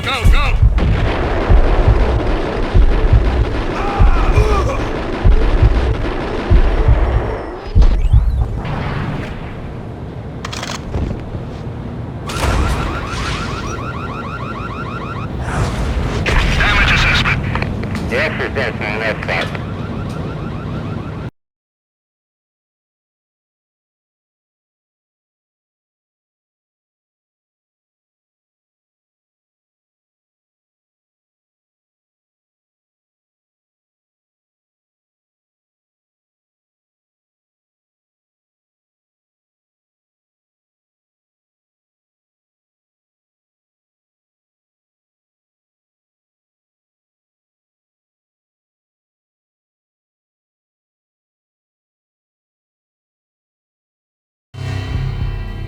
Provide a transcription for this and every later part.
go, go! Damage assessment. Yes, assessment, that's fast.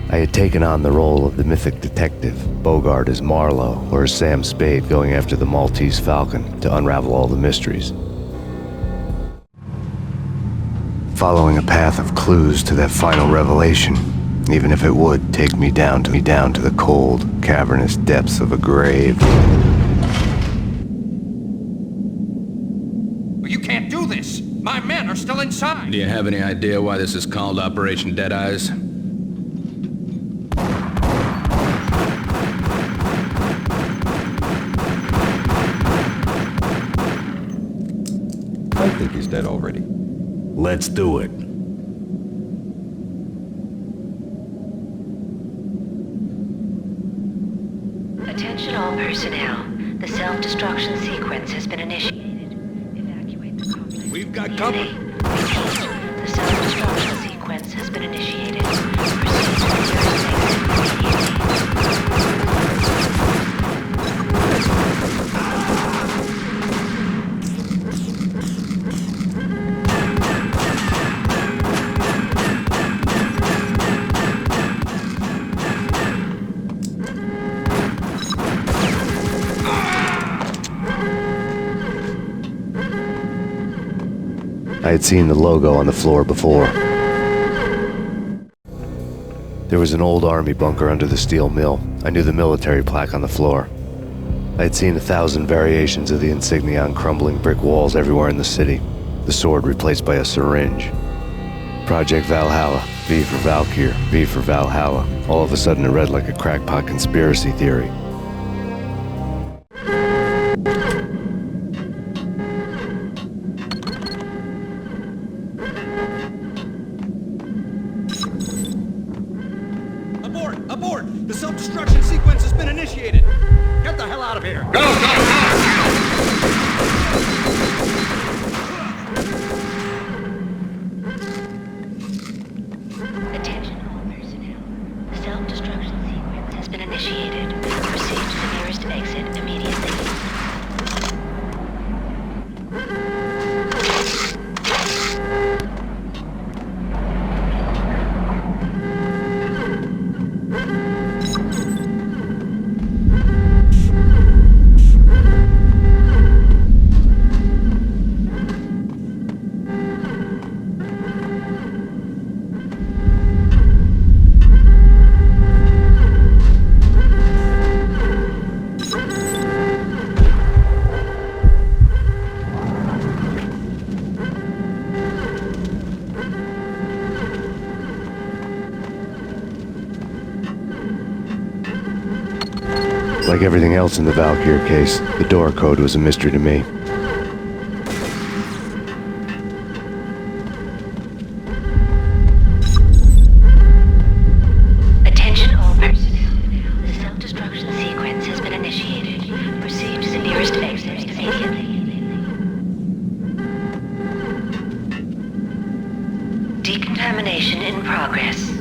I had taken on the role of the mythic detective, Bogart as Marlowe, or as Sam Spade going after the Maltese Falcon to unravel all the mysteries. Following a path of clues to that final revelation, even if it would take me down to the cold, cavernous depths of a grave. You can't do this! My men are still inside! Do you have any idea why this is called Operation Dead Eyes? I think he's dead already. Let's do it. Attention all personnel. The self-destruction sequence has been initiated. Evacuate the complex. We've got company. The self-destruction sequence has been initiated. Proceed to the nearest exit immediately. I had seen the logo on the floor before. There was an old army bunker under the steel mill. I knew the military plaque on the floor. I had seen 1,000 variations of the insignia on crumbling brick walls everywhere in the city. The sword replaced by a syringe. Project Valhalla, V for Valkyr, V for Valhalla. All of a sudden it read like a crackpot conspiracy theory. Abort! The self-destruction sequence has been initiated! Get the hell out of here! Go, go, go! Attention all personnel. The self-destruction sequence has been initiated. Proceed to the nearest exit immediately. Like everything else in the Valkyr case, the door code was a mystery to me. Attention all personnel. The self-destruction sequence has been initiated. Proceed to the nearest exit immediately. Decontamination in progress.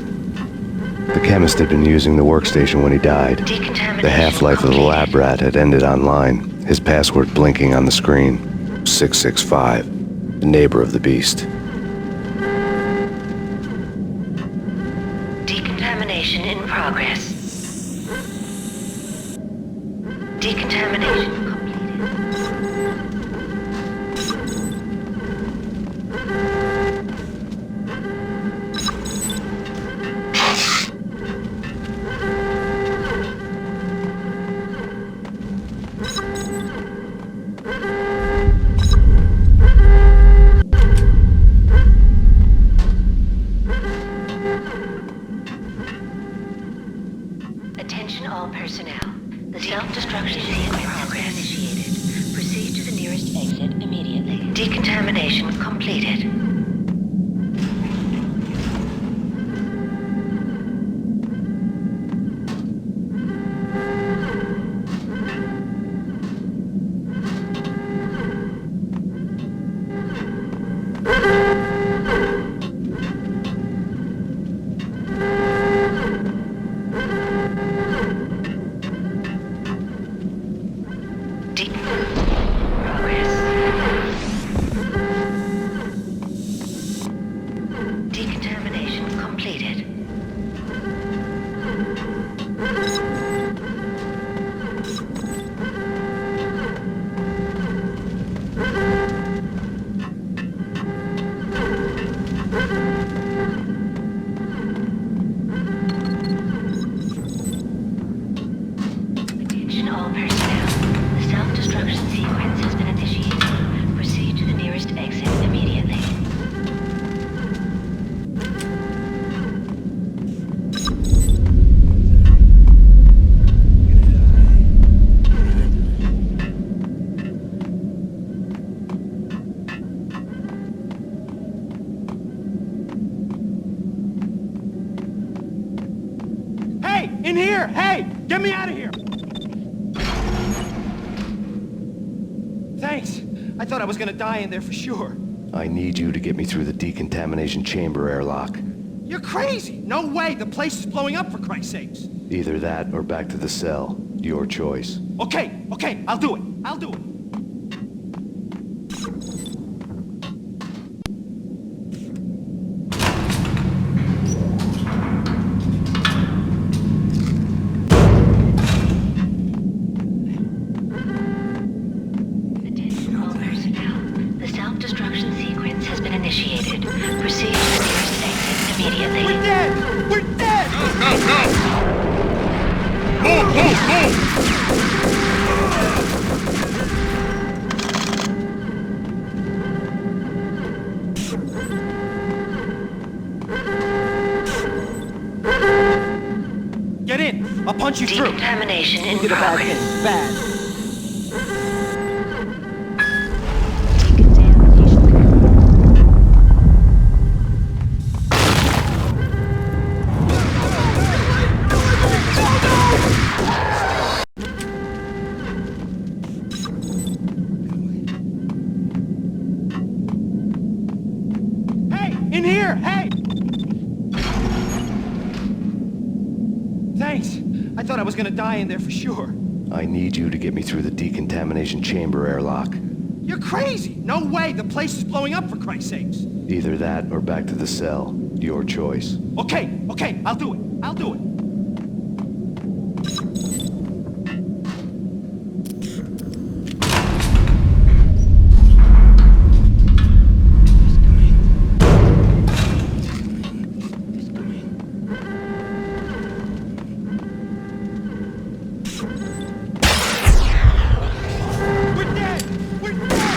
The chemist had been using the workstation when he died. The half-life of the lab rat had ended online, his password blinking on the screen. 665, the neighbor of the beast. Decontamination in progress. Decontamination completed. Attention all personnel. The self-destruction sequence has been initiated. Proceed to the nearest exit immediately. Decontamination completed. Decontamination completed. Attention all personnel. The self-destruction sequence has been initiated. Proceed to the nearest exit immediately. Hey! In here! Hey! Get me out of here! Thanks. I thought I was gonna die in there for sure. I need you to get me through the decontamination chamber airlock. You're crazy! No way! The place is blowing up, for Christ's sakes! Either that or back to the cell. Your choice. Okay, I'll do it. I'll do it. Attention all personnel. The self-destruction sequence has been initiated. Proceed to the nearest exit immediately. We're dead! We're dead! Get in! I'll punch you through! Decontamination in progress. Bad. Hey! In here! Hey! Thanks. I thought I was gonna die in there for sure. I need you to get me through the decontamination chamber airlock. You're crazy! No way! The place is blowing up, for Christ's sakes! Either that or back to the cell. Your choice. Okay, I'll do it. I'll do it. We're dead! We're dead!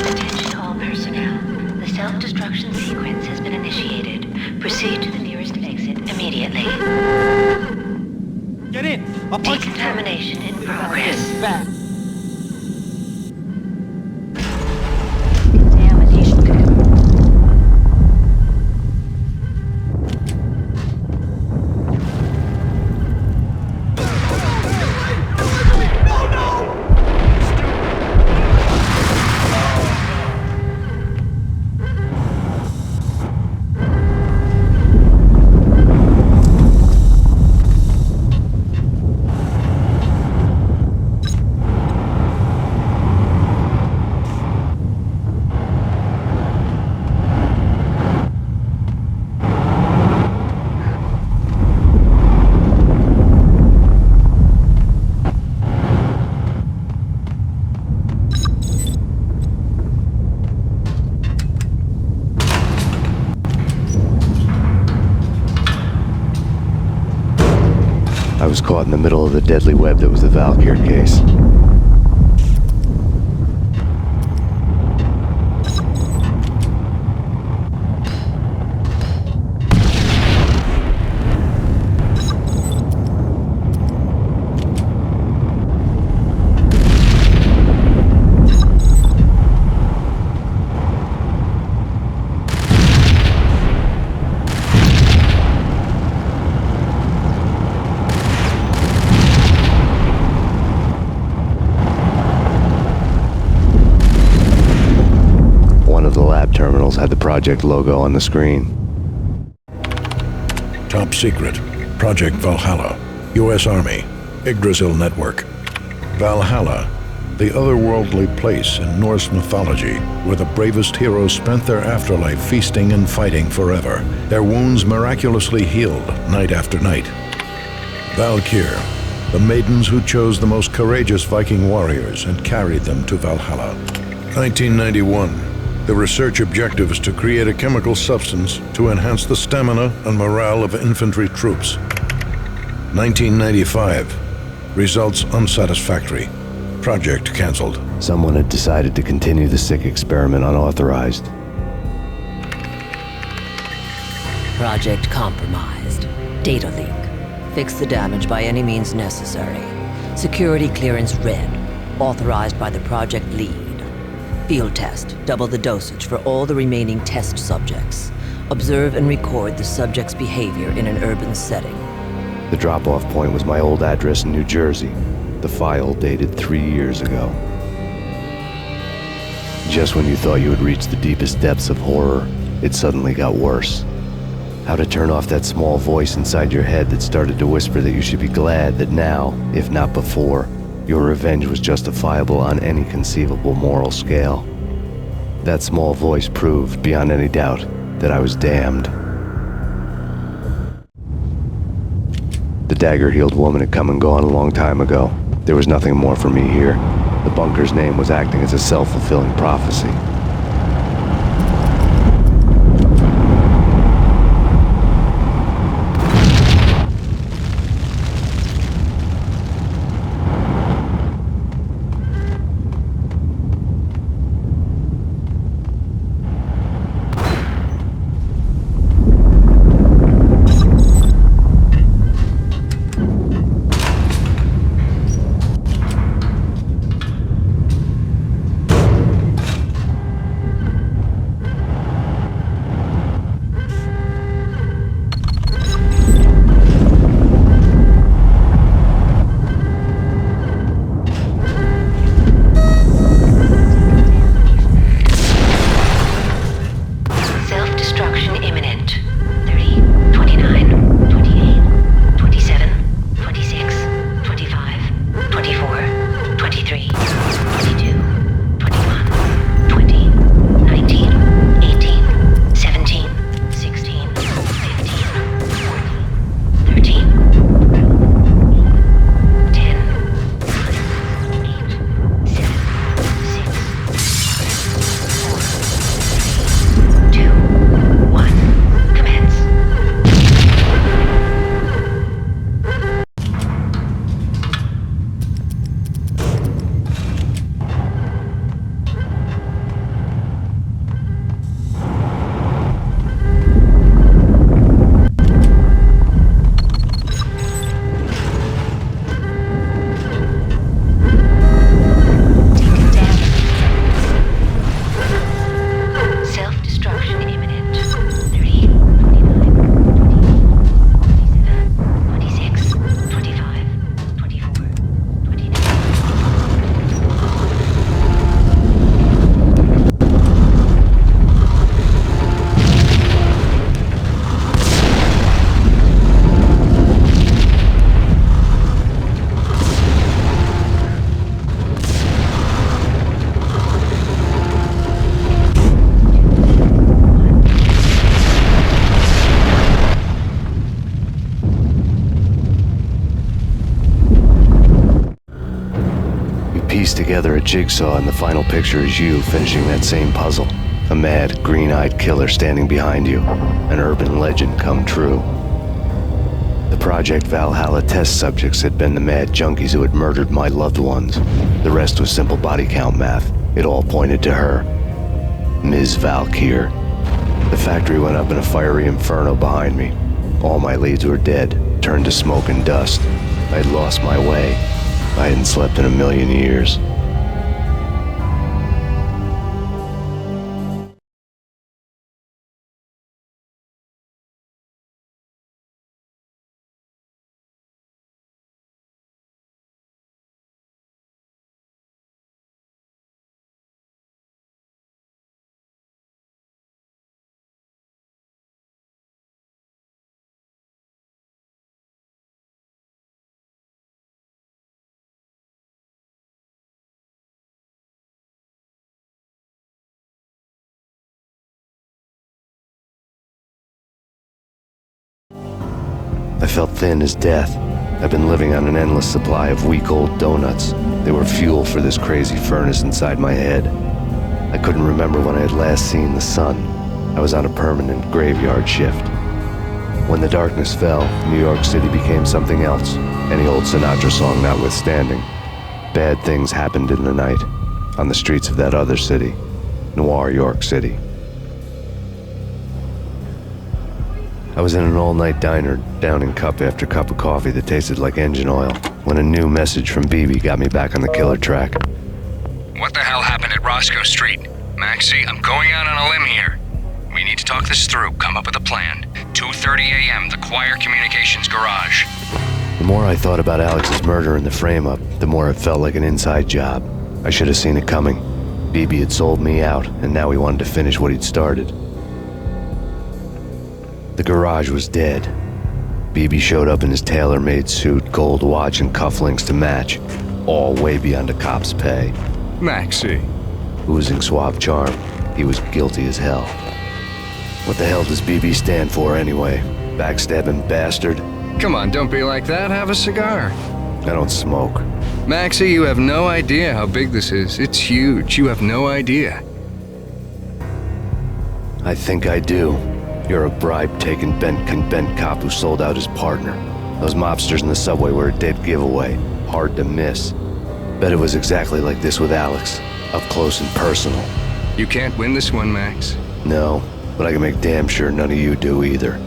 Attention all personnel. The self-destruction sequence has been initiated. Proceed to the nearest exit immediately. Get in! I'll punch you through! Decontamination in progress. Bad. I was caught in the middle of the deadly web that was the Valkyr case. lab terminals had the project logo on the screen. Top secret. Project Valhalla. U.S. Army. Yggdrasil Network. Valhalla, the otherworldly place in Norse mythology where the bravest heroes spent their afterlife feasting and fighting forever, their wounds miraculously healed night after night. Valkyr, the maidens who chose the most courageous Viking warriors and carried them to Valhalla. 1991. The research objective is to create a chemical substance to enhance the stamina and morale of infantry troops. 1995. Results unsatisfactory. Project canceled. Someone had decided to continue the sick experiment unauthorized. Project compromised. Data leak. Fix the damage by any means necessary. Security clearance red. Authorized by the project lead. Field test. Double the dosage for all the remaining test subjects. Observe and record the subject's behavior in an urban setting. The drop-off point was my old address in New Jersey. The file dated 3 years ago. Just when you thought you had reached the deepest depths of horror, it suddenly got worse. How to turn off that small voice inside your head that started to whisper that you should be glad that now, if not before, your revenge was justifiable on any conceivable moral scale. That small voice proved, beyond any doubt, that I was damned. The dagger-heeled woman had come and gone a long time ago. There was nothing more for me here. The bunker's name was acting as a self-fulfilling prophecy. Piece together a jigsaw, and the final picture is you finishing that same puzzle. A mad, green-eyed killer standing behind you. An urban legend come true. The Project Valhalla test subjects had been the mad junkies who had murdered my loved ones. The rest was simple body count math. It all pointed to her. Ms. Valkyr. The factory went up in a fiery inferno behind me. All my leads were dead, turned to smoke and dust. I had lost my way. I hadn't slept in a million years. I felt thin as death. I've been living on an endless supply of week-old donuts. They were fuel for this crazy furnace inside my head. I couldn't remember when I had last seen the sun. I was on a permanent graveyard shift. When the darkness fell, New York City became something else, any old Sinatra song notwithstanding. Bad things happened in the night, on the streets of that other city, Noir York City. I was in an all-night diner, downing cup after cup of coffee that tasted like engine oil, when a new message from BB got me back on the killer track. What the hell happened at Roscoe Street? Maxie, I'm going out on a limb here. We need to talk this through, come up with a plan. 2:30 a.m., the Choir Communications Garage. The more I thought about Alex's murder and the frame-up, the more it felt like an inside job. I should have seen it coming. BB had sold me out, and now he wanted to finish what he'd started. The garage was dead. BB showed up in his tailor-made suit, gold watch, and cufflinks to match, all way beyond a cop's pay. Maxie. Oozing suave charm, he was guilty as hell. What the hell does BB stand for anyway? Backstabbing bastard? Come on, don't be like that. Have a cigar. I don't smoke. Maxie, you have no idea how big this is. It's huge. You have no idea. I think I do. You're a bribe-taking bent cop who sold out his partner. Those mobsters in the subway were a dead giveaway. Hard to miss. Bet it was exactly like this with Alex. Up close and personal. You can't win this one, Max. No, but I can make damn sure none of you do either.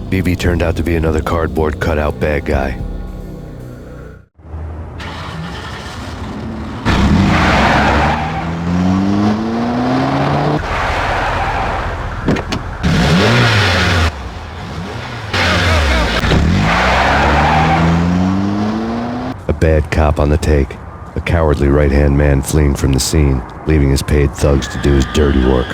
BB turned out to be another cardboard cutout bad guy. A bad cop on the take. A cowardly right-hand man fleeing from the scene, leaving his paid thugs to do his dirty work.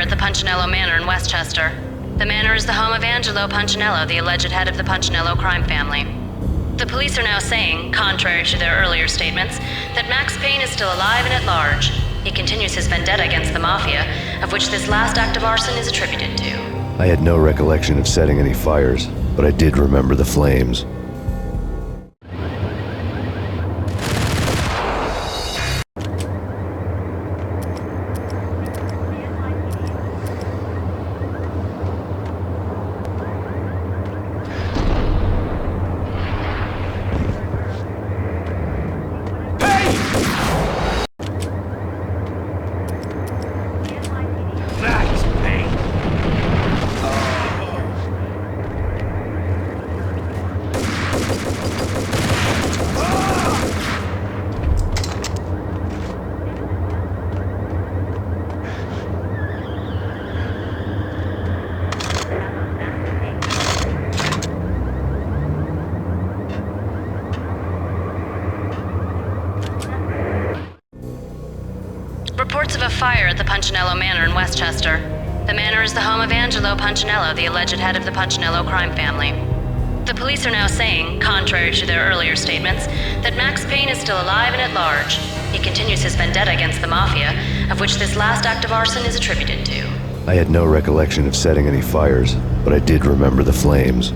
at the Punchinello Manor in Westchester. The manor is the home of Angelo Punchinello, the alleged head of the Punchinello crime family. The police are now saying, contrary to their earlier statements, that Max Payne is still alive and at large. He continues his vendetta against the Mafia, of which this last act of arson is attributed to. I had no recollection of setting any fires, but I did remember the flames. That's Payne. Reports of a fire at the Punchinello Manor in Westchester. The manor is the home of Angelo Punchinello, the alleged head of the Punchinello crime family. The police are now saying, contrary to their earlier statements, that Max Payne is still alive and at large. He continues his vendetta against the Mafia, of which this last act of arson is attributed to. I had no recollection of setting any fires, but I did remember the flames.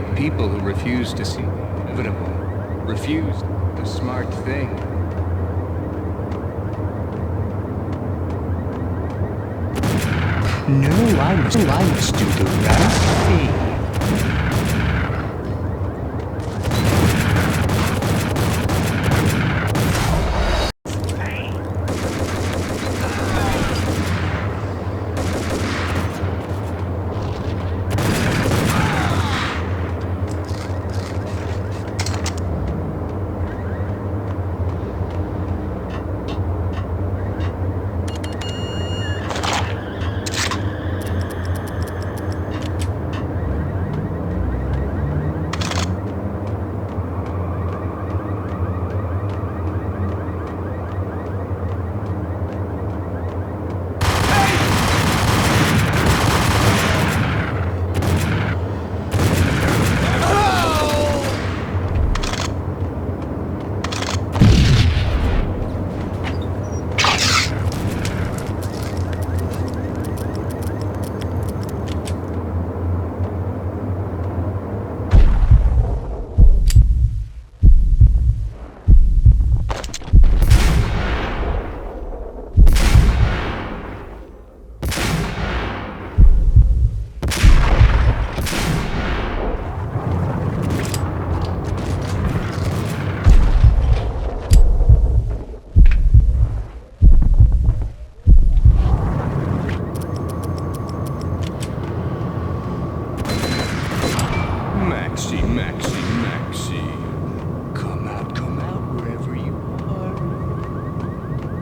hate people who refuse to see the inevitable. Refuse the smart thing. No, I must do the right thing.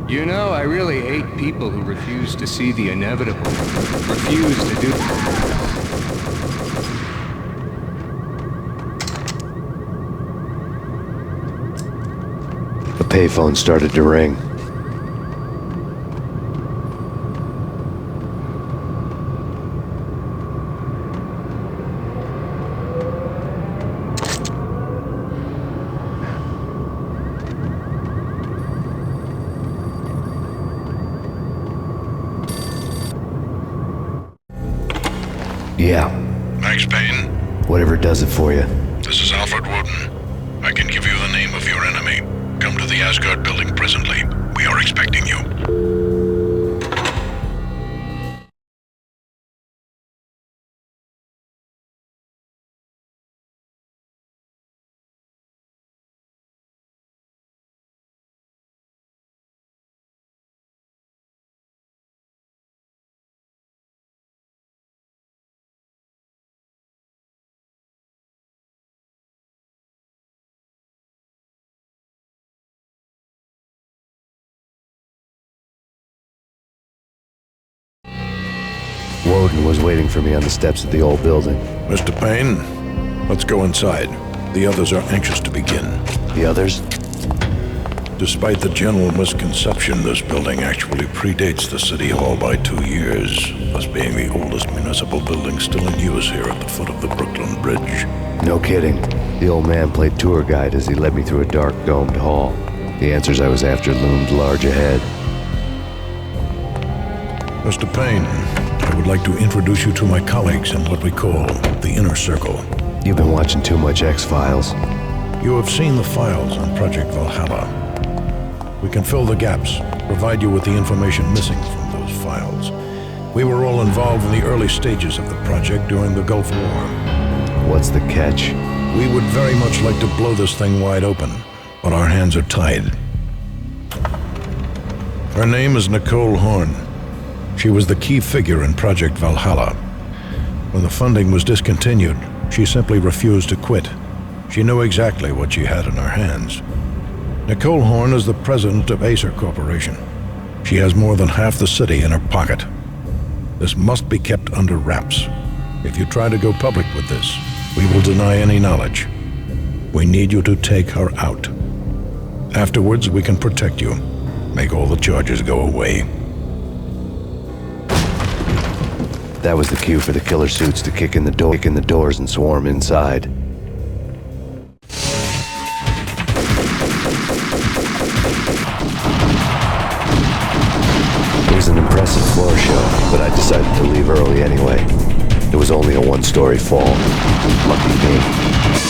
You know, I really hate people who refuse to see the inevitable. Refuse to do... The payphone started to ring. Yeah. Thanks, Payne. Whatever does it for you. This is Alfred Woden. I can give you the name of your enemy. Come to the Asgard building presently. We are expecting you. Woden was waiting for me on the steps of the old building. Mr. Payne, let's go inside. The others are anxious to begin. The others? Despite the general misconception, this building actually predates the City Hall by 2 years, thus being the oldest municipal building still in use here at the foot of the Brooklyn Bridge. No kidding. The old man played tour guide as he led me through a dark, domed hall. The answers I was after loomed large ahead. Mr. Payne, I would like to introduce you to my colleagues in what we call the Inner Circle. You've been watching too much X-Files. You have seen the files on Project Valhalla. We can fill the gaps, provide you with the information missing from those files. We were all involved in the early stages of the project during the Gulf War. What's the catch? We would very much like to blow this thing wide open, but our hands are tied. Her name is Nicole Horn. She was the key figure in Project Valhalla. When the funding was discontinued, she simply refused to quit. She knew exactly what she had in her hands. Nicole Horn is the president of Acer Corporation. She has more than half the city in her pocket. This must be kept under wraps. If you try to go public with this, we will deny any knowledge. We need you to take her out. Afterwards, we can protect you. Make all the charges go away. That was the cue for the killer suits to kick in the doors and swarm inside. It was an impressive floor show, but I decided to leave early anyway. It was only a one-story story fall. Lucky me.